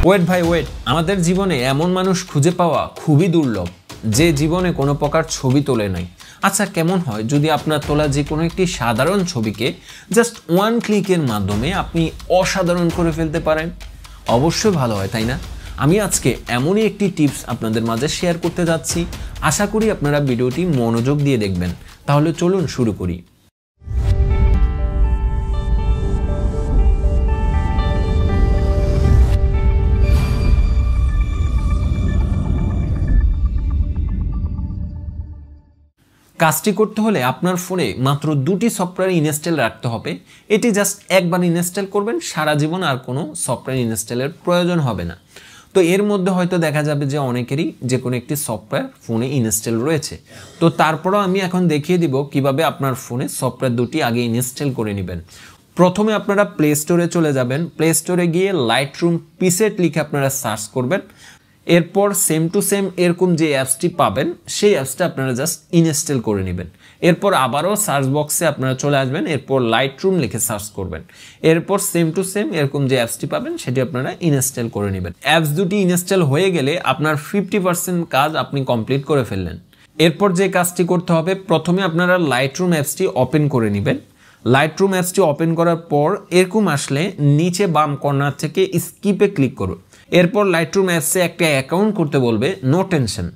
Wait ভাই wait, আমাদের জীবনে এমন মানুষ খুঁজে পাওয়া খুবই দুর্লভ যে জীবনে কোনো প্রকার ছবি তোলে নাই। আচ্ছা, কেমন হয় যদি আপনার তোলা যে কোনো একটি সাধারণ ছবিকে জাস্ট ওয়ান ক্লিকের মাধ্যমে আপনি অসাধারণ করে ফেলতে পারেন? অবশ্যই ভালো হয়, তাই না? আমি আজকে এমনই একটি টিপস আপনাদের মাঝে শেয়ার করতে যাচ্ছি। আশা করি আপনারা ভিডিওটি মনোযোগ দিয়ে দেখবেন। তাহলে চলুন শুরু করি। কাজটি করতে হলে আপনার ফোনে মাত্র দুটি সফটওয়্যার ইনস্টল রাখতে হবে। এটি জাস্ট একবার ইনস্টল করবেন, সারা জীবন আর কোনো সফটওয়্যার ইনস্টলের প্রয়োজন হবে না। তো এর মধ্যে হয়তো দেখা যাবে যে অনেকেরই যে কোনো একটি সফটওয়্যার ফোনে ইনস্টল রয়েছে। তো তারপরও আমি এখন দেখিয়ে দিব কিভাবে আপনার ফোনে সফটওয়্যার দুটি আগে ইনস্টল করে নেবেন। প্রথমে আপনারা প্লে স্টোরে চলে যাবেন। প্লে স্টোরে গিয়ে লাইটরুম প্রিসেট লিখে আপনারা সার্চ করবেন। এরপর সেম টু সেম এরকম যে অ্যাপসটি পাবেন সেই অ্যাপসটা আপনারা জাস্ট ইনস্টল করে নেবেন। এরপর আবারও সার্চ বক্সে আপনারা চলে আসবেন, এরপর লাইটরুম লিখে সার্চ করবেন। এরপর সেম টু সেম এরকম যে অ্যাপসটি পাবেন সেটি আপনারা ইনস্টল করে নেবেন। অ্যাপস দুটি ইনস্টল হয়ে গেলে আপনার 50% কাজ আপনি কমপ্লিট করে ফেললেন। এরপর যে কাজটি করতে হবে, প্রথমে আপনারা লাইটরুম অ্যাপসটি ওপেন করে নেবেন। লাইটরুম অ্যাপসটি ওপেন করার পর এরকম আসলে নিচে বাম কর্নার থেকে স্কিপে ক্লিক করুন। এরপর লাইটরুম অ্যাপসে একটা অ্যাকাউন্ট করতে বলবে। নো টেনশন,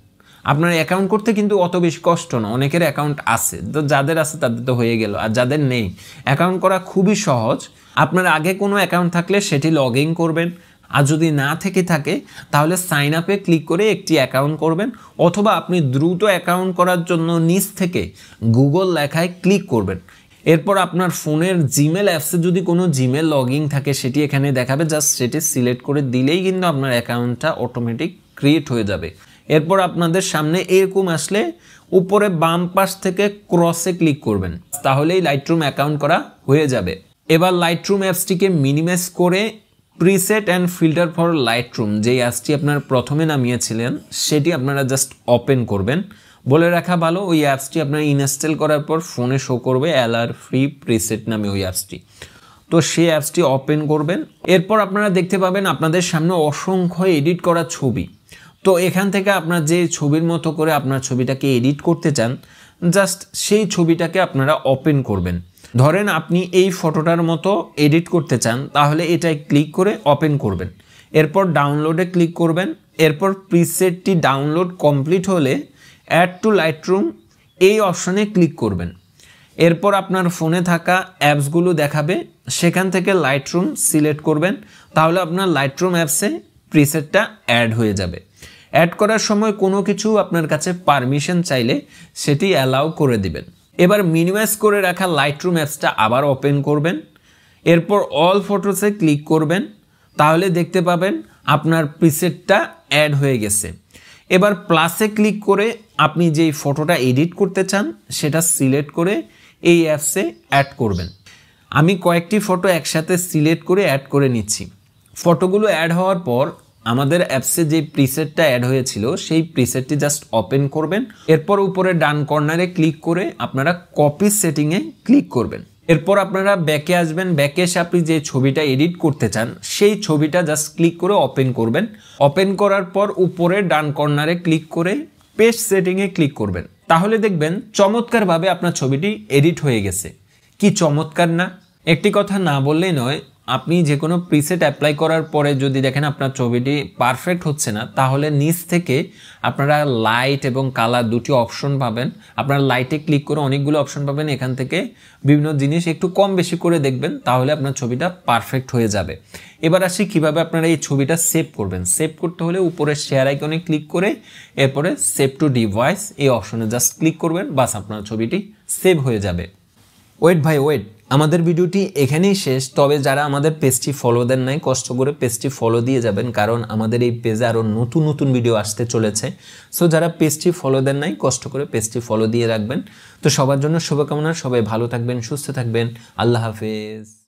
আপনার অ্যাকাউন্ট করতে কিন্তু অত বেশি কষ্ট না। অনেকের অ্যাকাউন্ট আছে, তো যাদের আছে তাদের তো হয়ে গেল, আর যাদের নেই অ্যাকাউন্ট করা খুবই সহজ। আপনার আগে কোনো অ্যাকাউন্ট থাকলে সেটি লগ ইন করবেন, আর যদি না থেকে থাকে তাহলে সাইন আপে ক্লিক করে একটি অ্যাকাউন্ট করবেন, অথবা আপনি দ্রুত অ্যাকাউন্ট করার জন্য নিচ থেকে গুগল লেখায় ক্লিক করবেন। এরপর আপনার ফোনের জিমেল অ্যাপসে যদি কোনো জিমেল লগইন থাকে সেটি এখানে দেখাবে, জাস্ট সেটি সিলেক্ট করে দিলেই কিন্তু আপনার অ্যাকাউন্টটা অটোমেটিক ক্রিয়েট হয়ে যাবে। এরপর আপনাদের সামনে এরকম আসলে উপরে বাম পাশ থেকে ক্রসে ক্লিক করবেন, তাহলেই লাইটরুম অ্যাকাউন্ট করা হয়ে যাবে। এবার লাইটরুম অ্যাপসটিকে মিনিমাইজ করে preset and filter for Lightroom যেই অ্যাপসটি আপনার প্রথমে নামিয়েছিলেন সেটি আপনারা জাস্ট ওপেন করবেন। বলে রাখা ভালো, ওই অ্যাপসটি আপনার ইনস্টল করার পর ফোনে শো করবে এলআর ফ্রি প্রিসেট নামে ওই অ্যাপসটি। তো সেই অ্যাপসটি ওপেন করবেন। এরপর আপনারা দেখতে পাবেন আপনাদের সামনে অসংখ্য এডিট করা ছবি। তো এখান থেকে আপনার যে ছবির মতো করে আপনার ছবিটাকে এডিট করতে চান, জাস্ট সেই ছবিটাকে আপনারা ওপেন করবেন। ধরেন আপনি এই ফটোটার মতো এডিট করতে চান, তাহলে এটাই ক্লিক করে ওপেন করবেন। এরপর ডাউনলোডে ক্লিক করবেন। এরপর প্রিসেটটি ডাউনলোড কমপ্লিট হলে অ্যাড টু লাইটরুম এই অপশনে ক্লিক করবেন। এরপর আপনার ফোনে থাকা অ্যাপসগুলো দেখাবে, সেখান থেকে লাইটরুম সিলেক্ট করবেন, তাহলে আপনার লাইটরুম অ্যাপসে প্রিসেটটা অ্যাড হয়ে যাবে। অ্যাড করার সময় কোনো কিছু আপনার কাছে পারমিশন চাইলে সেটি অ্যালাউ করে দিবেন। এবার মিনিমাইজ করে রাখা লাইটরুম অ্যাপসটা আবার ওপেন করবেন। এরপর অল ফটোসে ক্লিক করবেন, তাহলে দেখতে পাবেন আপনার প্রিসেটটা অ্যাড হয়ে গেছে। এবার প্লাসে ক্লিক করে আপনি যেই ফটোটা এডিট করতে চান সেটা সিলেক্ট করে এই অ্যাপসে অ্যাড করবেন। আমি কয়েকটি ফটো একসাথে সিলেক্ট করে অ্যাড করে নিচ্ছি। ফটোগুলো অ্যাড হওয়ার পর আমাদের অ্যাপসে যে প্রিসেটটা অ্যাড হয়েছিল সেই প্রিসেটটি জাস্ট ওপেন করবেন। এরপর উপরে ডান কর্নারে ক্লিক করে আপনারা কপি সেটিংয়ে ক্লিক করবেন। এরপর আপনারা ব্যাকে আসবেন। ব্যাকে এসে আপনি যে ছবিটা এডিট করতে চান সেই ছবিটা জাস্ট ক্লিক করে ওপেন করবেন। ওপেন করার পর উপরে ডান কর্নারে ক্লিক করে পেস্ট সেটিংয়ে ক্লিক করবেন। তাহলে দেখবেন চমৎকারভাবে আপনার ছবিটি এডিট হয়ে গেছে। কি চমৎকার না? একটি কথা না বললেই নয়, আপনি যে কোনো প্রিসেট অ্যাপ্লাই করার পরে যদি দেখেন আপনার ছবিটি পারফেক্ট হচ্ছে না, তাহলে নিচ থেকে আপনারা লাইট এবং কালার দুটি অপশন পাবেন। আপনারা লাইটে ক্লিক করে অনেকগুলো অপশন পাবেন, এখান থেকে বিভিন্ন জিনিস একটু কম বেশি করে দেখবেন, তাহলে আপনার ছবিটা পারফেক্ট হয়ে যাবে। এবার আসি কিভাবে আপনারা এই ছবিটা সেভ করবেন। সেভ করতে হলে উপরে শেয়ার আইকনে ক্লিক করে এরপরে সেভ টু ডিভাইস এই অপশনে জাস্ট ক্লিক করবেন, বাস আপনার ছবিটি সেভ হয়ে যাবে। ওয়েট ভাই ওয়েট, আমাদের ভিডিওটি এখানেই শেষ। তবে যারা আমাদের পেজটি ফলো দেন নাই, কষ্ট করে পেজটি ফলো দিয়ে যাবেন, কারণ আমাদের এই পেজে আরও নতুন নতুন ভিডিও আসতে চলেছে। সো যারা পেজটি ফলো দেন নাই, কষ্ট করে পেজটি ফলো দিয়ে রাখবেন। তো সবার জন্য শুভকামনা, সবাই ভালো থাকবেন, সুস্থ থাকবেন। আল্লাহ হাফেজ।